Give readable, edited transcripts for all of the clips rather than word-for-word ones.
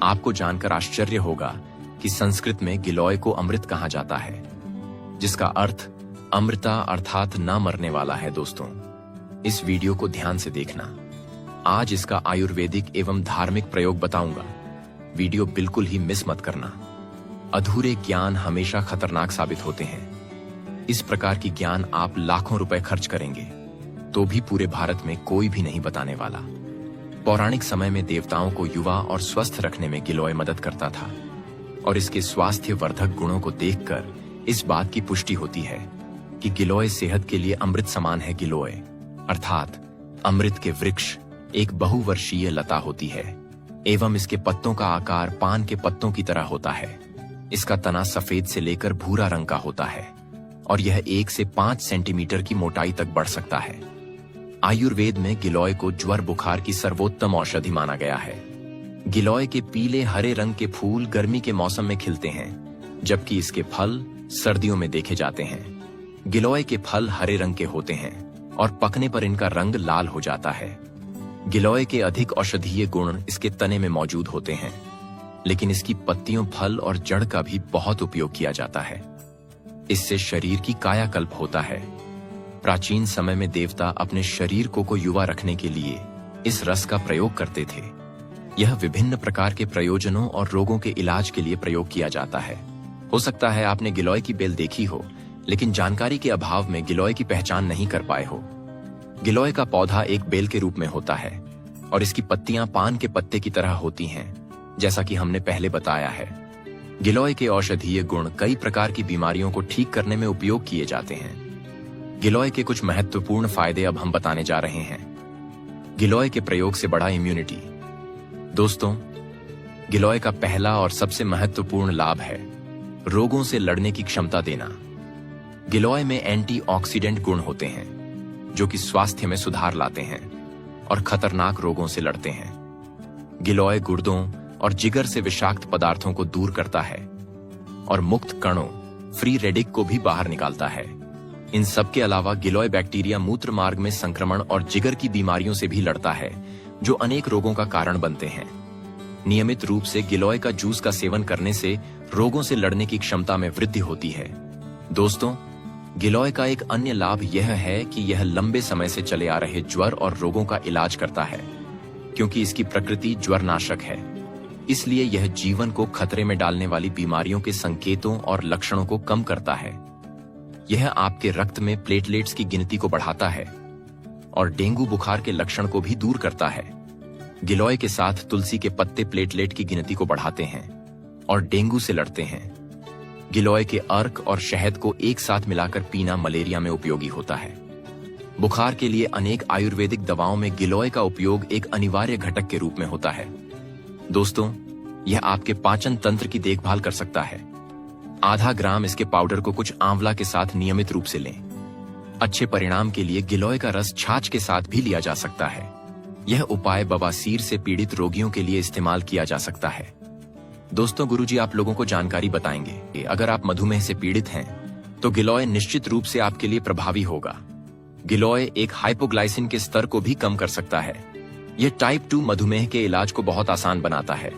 आपको जानकर आश्चर्य होगा कि संस्कृत में गिलोय को अमृत कहा जाता है, जिसका अर्थ अमृता अर्थात ना मरने वाला है। दोस्तों, इस वीडियो को ध्यान से देखना। आज इसका आयुर्वेदिक एवं धार्मिक प्रयोग बताऊंगा। वीडियो बिल्कुल ही मिस मत करना। अधूरे ज्ञान हमेशा खतरनाक साबित होते हैं। इस प्रकार की ज्ञान आप लाखों रुपए खर्च करेंगे तो भी पूरे भारत में कोई भी नहीं बताने वाला। पौराणिक समय में देवताओं को युवा और स्वस्थ रखने में गिलोय मदद करता था, और इसके स्वास्थ्य वर्धक गुणों को देखकर इस बात की पुष्टि होती है कि गिलोय सेहत के लिए अमृत समान है। गिलोय अर्थात अमृत के वृक्ष एक बहुवर्षीय लता होती है एवं इसके पत्तों का आकार पान के पत्तों की तरह होता है। इसका तना सफेद से लेकर भूरा रंग का होता है और यह 1 से 5 सेंटीमीटर की मोटाई तक बढ़ सकता है। आयुर्वेद में गिलोय को ज्वर बुखार की सर्वोत्तम औषधि माना गया है। गिलोय के पीले हरे रंग के फूल गर्मी के मौसम में खिलते हैं, जबकि इसके फल सर्दियों में देखे जाते हैं। गिलोय के फल हरे रंग के होते हैं और पकने पर इनका रंग लाल हो जाता है। गिलोय के अधिक औषधीय गुण इसके तने में मौजूद होते हैं, लेकिन इसकी पत्तियों, फल और जड़ का भी बहुत उपयोग किया जाता है। इससे शरीर की कायाकल्प होता है। प्राचीन समय में देवता अपने शरीर को युवा रखने के लिए इस रस का प्रयोग करते थे। यह विभिन्न प्रकार के प्रयोजनों और रोगों के इलाज के लिए प्रयोग किया जाता है। हो सकता है आपने गिलोय की बेल देखी हो, लेकिन जानकारी के अभाव में गिलोय की पहचान नहीं कर पाए हो। गिलोय का पौधा एक बेल के रूप में होता है और इसकी पत्तियां पान के पत्ते की तरह होती हैं, जैसा कि हमने पहले बताया है। गिलोय के औषधीय गुण कई प्रकार की बीमारियों को ठीक करने में उपयोग किए जाते हैं। गिलोय के कुछ महत्वपूर्ण फायदे अब हम बताने जा रहे हैं। गिलोय के प्रयोग से बढ़ा इम्यूनिटी। दोस्तों, गिलोय का पहला और सबसे महत्वपूर्ण लाभ है रोगों से लड़ने की क्षमता देना। गिलोय में एंटीऑक्सीडेंट गुण होते हैं जो कि स्वास्थ्य में सुधार लाते हैं और खतरनाक रोगों से लड़ते हैं। गिलोय गुर्दों और जिगर से विषाक्त पदार्थों को दूर करता है और मुक्त कणों फ्री रेडिक को भी बाहर निकालता है। इन सब के अलावा गिलोय बैक्टीरिया मूत्र मार्ग में संक्रमण और जिगर की बीमारियों से भी लड़ता है, जो अनेक रोगों का कारण बनते हैं। नियमित रूप से गिलोय का जूस का सेवन करने से रोगों से लड़ने की क्षमता में वृद्धि होती है। दोस्तों, गिलोय का एक अन्य लाभ यह है कि यह लंबे समय से चले आ रहे ज्वर और रोगों का इलाज करता है। क्योंकि इसकी प्रकृति ज्वरनाशक है, इसलिए यह जीवन को खतरे में डालने वाली बीमारियों के संकेतों और लक्षणों को कम करता है। यह आपके रक्त में प्लेटलेट्स की गिनती को बढ़ाता है और डेंगू बुखार के लक्षण को भी दूर करता है। गिलोय के साथ तुलसी के पत्ते प्लेटलेट की गिनती को बढ़ाते हैं और डेंगू से लड़ते हैं। गिलोय के अर्क और शहद को एक साथ मिलाकर पीना मलेरिया में उपयोगी होता है। बुखार के लिए अनेक आयुर्वेदिक दवाओं में गिलोय का उपयोग एक अनिवार्य घटक के रूप में होता है। दोस्तों, यह आपके पाचन तंत्र की देखभाल कर सकता है। आधा ग्राम इसके पाउडर को कुछ आंवला के साथ नियमित रूप से लें। अच्छे परिणाम के लिए गिलोय का रस छाछ के साथ भी लिया जा सकता है। यह उपाय बवासीर से पीड़ित रोगियों के लिए इस्तेमाल किया जा सकता है। दोस्तों, गुरुजी आप लोगों को जानकारी बताएंगे कि अगर आप मधुमेह से पीड़ित हैं तो गिलोय निश्चित रूप से आपके लिए प्रभावी होगा। गिलोय एक हाइपोग्लाइसिन के स्तर को भी कम कर सकता है। यह टाइप 2 मधुमेह के इलाज को बहुत आसान बनाता है।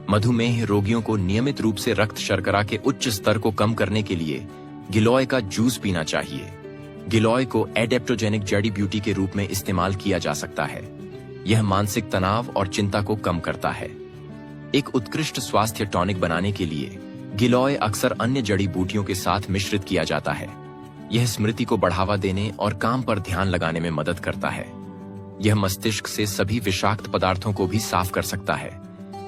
मधुमेह रोगियों को नियमित रूप से रक्त शर्करा के उच्च स्तर को कम करने के लिए गिलोय का जूस पीना चाहिए। गिलोय को एडेप्टोजेनिक जड़ी बूटी के रूप में इस्तेमाल किया जा सकता है। यह मानसिक तनाव और चिंता को कम करता है। एक उत्कृष्ट स्वास्थ्य टॉनिक बनाने के लिए गिलोय अक्सर अन्य जड़ी बूटियों के साथ मिश्रित किया जाता है। यह स्मृति को बढ़ावा देने और काम पर ध्यान लगाने में मदद करता है। यह मस्तिष्क से सभी विषाक्त पदार्थों को भी साफ कर सकता है।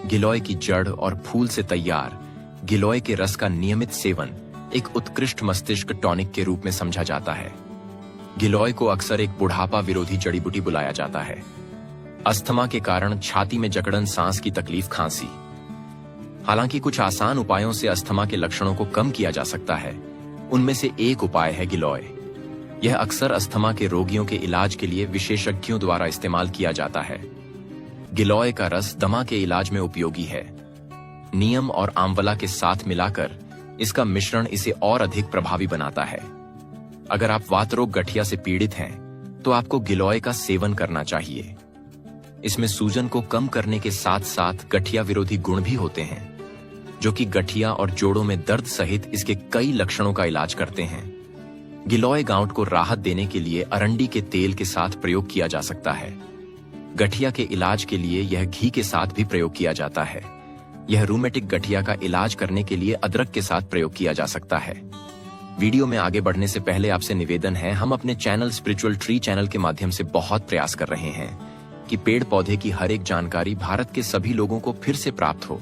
गिलोय की जड़ और फूल से तैयार गिलोय के रस का नियमित सेवन एक उत्कृष्ट मस्तिष्क टॉनिक के रूप में समझा जाता है। गिलोय को अक्सर एक बुढ़ापा विरोधी जड़ी बूटी बुलाया जाता है। अस्थमा के कारण छाती में जकड़न, सांस की तकलीफ, खांसी। हालांकि कुछ आसान उपायों से अस्थमा के लक्षणों को कम किया जा सकता है। उनमें से एक उपाय है गिलोय। यह अक्सर अस्थमा के रोगियों के इलाज के लिए विशेषज्ञों द्वारा इस्तेमाल किया जाता है। गिलोय का रस दमा के इलाज में उपयोगी है। नीम और आंवला के साथ मिलाकर इसका मिश्रण इसे और अधिक प्रभावी बनाता है। अगर आप वात रोग, गठिया से पीड़ित हैं तो आपको गिलोय का सेवन करना चाहिए। इसमें सूजन को कम करने के साथ साथ गठिया विरोधी गुण भी होते हैं, जो कि गठिया और जोड़ों में दर्द सहित इसके कई लक्षणों का इलाज करते हैं। गिलोय गांठ को राहत देने के लिए अरंडी के तेल के साथ प्रयोग किया जा सकता है। गठिया के इलाज के लिए यह घी के साथ भी प्रयोग किया जाता है। यह रूमेटिक गठिया का इलाज करने के लिए अदरक के साथ प्रयोग किया जा सकता है। वीडियो में आगे बढ़ने से पहले आपसे निवेदन है, हम अपने चैनल स्पिरिचुअल ट्री चैनल के माध्यम से बहुत प्रयास कर रहे हैं कि पेड़ पौधे की हर एक जानकारी भारत के सभी लोगों को फिर से प्राप्त हो,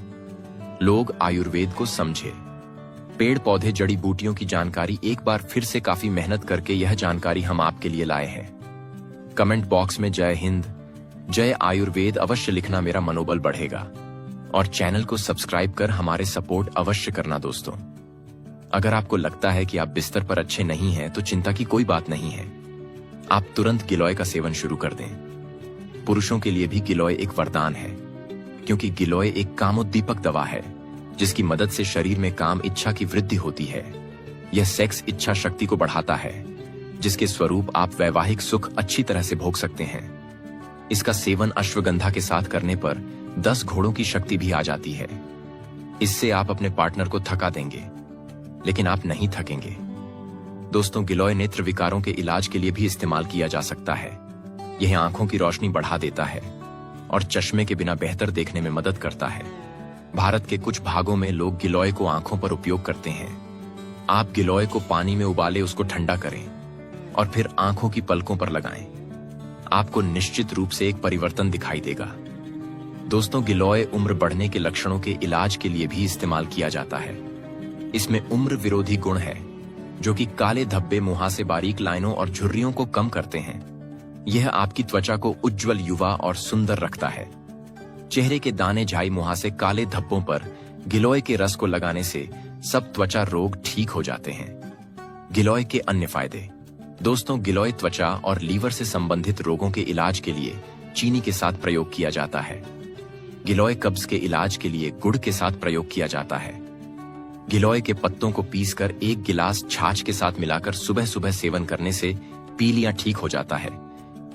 लोग आयुर्वेद को समझे। पेड़ पौधे जड़ी बूटियों की जानकारी एक बार फिर से काफी मेहनत करके यह जानकारी हम आपके लिए लाए हैं। कमेंट बॉक्स में जय हिंद, जय आयुर्वेद अवश्य लिखना, मेरा मनोबल बढ़ेगा। और चैनल को सब्सक्राइब कर हमारे सपोर्ट अवश्य करना दोस्तों। अगर आपको लगता है कि आप बिस्तर पर अच्छे नहीं हैं तो चिंता की कोई बात नहीं है, आप तुरंत गिलोय का सेवन शुरू कर दें। पुरुषों के लिए भी गिलोय एक वरदान है, क्योंकि गिलोय एक कामोद्दीपक दवा है जिसकी मदद से शरीर में काम इच्छा की वृद्धि होती है। यह सेक्स इच्छा शक्ति को बढ़ाता है, जिसके स्वरूप आप वैवाहिक सुख अच्छी तरह से भोग सकते हैं। इसका सेवन अश्वगंधा के साथ करने पर 10 घोड़ों की शक्ति भी आ जाती है। इससे आप अपने पार्टनर को थका देंगे, लेकिन आप नहीं थकेंगे। दोस्तों, गिलोय नेत्र विकारों के इलाज के लिए भी इस्तेमाल किया जा सकता है। यह आंखों की रोशनी बढ़ा देता है और चश्मे के बिना बेहतर देखने में मदद करता है। भारत के कुछ भागों में लोग गिलोय को आंखों पर उपयोग करते हैं। आप गिलोय को पानी में उबाले उसको ठंडा करें और फिर आंखों की पलकों पर लगाएं। आपको निश्चित रूप से एक परिवर्तन दिखाई देगा। दोस्तों, गिलोय उम्र बढ़ने के लक्षणों के इलाज के लिए भी इस्तेमाल किया जाता है। इसमें उम्र विरोधी गुण है, जो कि काले धब्बे, मुहासे, बारीक लाइनों और झुर्रियों को कम करते हैं। यह आपकी त्वचा को उज्जवल, युवा और सुंदर रखता है। चेहरे के दाने, झाई, मुहासे, काले धब्बों पर गिलोय के रस को लगाने से सब त्वचा रोग ठीक हो जाते हैं। गिलोय के अन्य फायदे। दोस्तों, गिलोय त्वचा और लीवर से संबंधित रोगों के इलाज के लिए चीनी के साथ प्रयोग किया जाता है। गिलोय कब्ज के इलाज के लिए गुड़ के साथ प्रयोग किया जाता है। गिलोय के पत्तों को पीसकर 1 गिलास छाछ के साथ मिलाकर सुबह सुबह सेवन करने से पीलिया ठीक हो जाता है।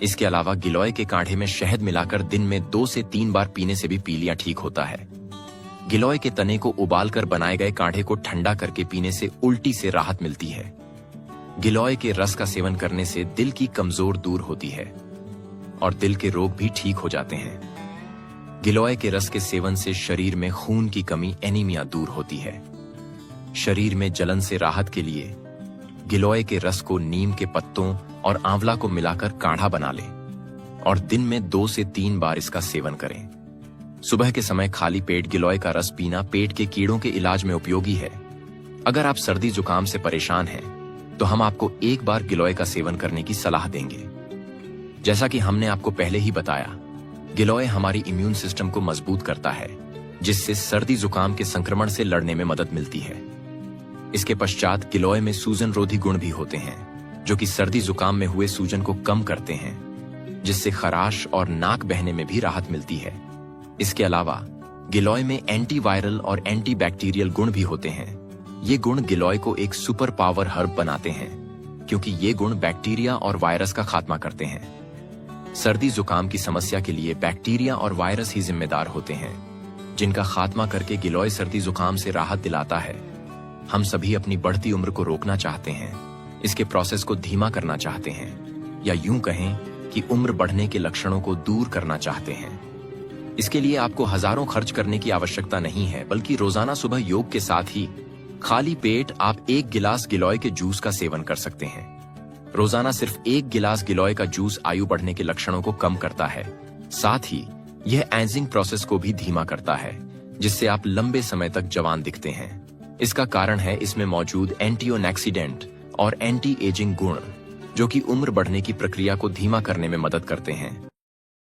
इसके अलावा गिलोय के काढ़े में शहद मिलाकर दिन में 2 से 3 बार पीने से भी पीलिया ठीक होता है। गिलोय के तने को उबालकर बनाए गए काढ़े को ठंडा करके पीने से उल्टी से राहत मिलती है। गिलोय के रस का सेवन करने से दिल की कमजोर दूर होती है और दिल के रोग भी ठीक हो जाते हैं। गिलोय के रस के सेवन से शरीर में खून की कमी, एनीमिया दूर होती है। शरीर में जलन से राहत के लिए गिलोय के रस को नीम के पत्तों और आंवला को मिलाकर काढ़ा बना लें और दिन में 2 से 3 बार इसका सेवन करें। सुबह के समय खाली पेट गिलोय का रस पीना पेट के कीड़ों के इलाज में उपयोगी है। अगर आप सर्दी जुकाम से परेशान हैं, तो हम आपको एक बार गिलोय का सेवन करने की सलाह देंगे। जैसा कि हमने आपको पहले ही बताया, गिलोय हमारी इम्यून सिस्टम को मजबूत करता है, जिससे सर्दी जुकाम के संक्रमण से लड़ने में मदद मिलती है। इसके पश्चात गिलोय में सूजन रोधी गुण भी होते हैं, जो कि सर्दी जुकाम में हुए सूजन को कम करते हैं, जिससे खराश और नाक बहने में भी राहत मिलती है। इसके अलावा गिलोय में एंटीवायरल और एंटीबैक्टीरियल गुण भी होते हैं। ये गुण गिलोय को एक सुपर पावर हर्ब बनाते हैं, क्योंकि ये गुण बैक्टीरिया और वायरस का खात्मा करते हैं। सर्दी जुकाम की समस्या के लिए बैक्टीरिया और वायरस ही जिम्मेदार होते हैं, जिनका खात्मा करके गिलोय सर्दी जुकाम से राहत दिलाता है। हम सभी अपनी बढ़ती उम्र को रोकना चाहते हैं, इसके प्रोसेस को धीमा करना चाहते हैं, या यूं कहें कि उम्र बढ़ने के लक्षणों को दूर करना चाहते हैं। इसके लिए आपको हजारों खर्च करने की आवश्यकता नहीं है, बल्कि रोजाना सुबह योग के साथ ही खाली पेट आप 1 गिलास गिलोय के जूस का सेवन कर सकते हैं। रोजाना सिर्फ 1 गिलास गिलोय का जूस आयु बढ़ने के लक्षणों को कम करता है। साथ ही यह एजिंग प्रोसेस को भी धीमा करता है, जिससे आप लंबे समय तक जवान दिखते हैं। इसका कारण है इसमें मौजूद एंटीऑक्सीडेंट और एंटी एजिंग गुण, जो कि उम्र बढ़ने की प्रक्रिया को धीमा करने में मदद करते हैं।